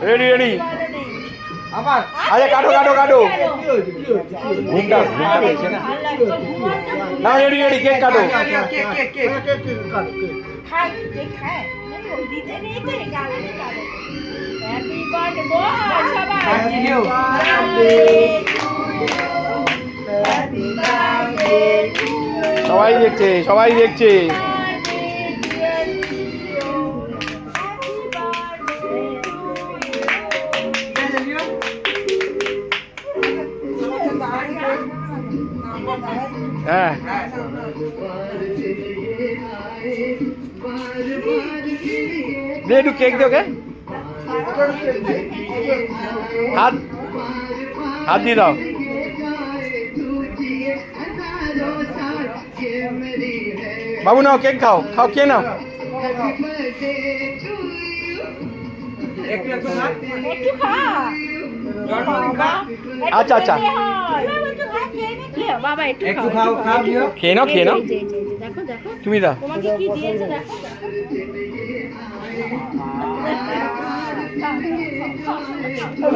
ready ready আরে কাটো কাটো কাটো ঘুমটা পেয়েছে না না রেডি রেডি কেক কাটো সবাই দেখছে সবাই দেখছে হ্যাঁ দে একটু কেক দে ওকে হাত হাত দিয়ে দাও বাবু নাও কেক খাও খাও কে নাও আচ্ছা আচ্ছা খেয়ে নাও খেয়ে নাও তুমি দাও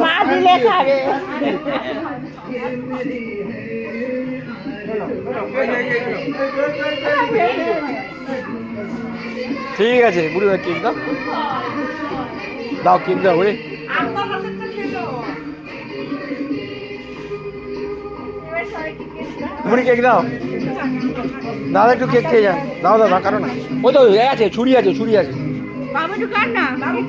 মা দিলে খাবে ঠিক আছে বুড়ি ভাই কেক দাও দাও কেক দাও বুড়ি বুড়ি কেক দাও দাদা একটু কেক খেয়ে যান দাও দাদা কারো না ওই তো আছে ছুরি আছে বাবু ঢুকান না বাবু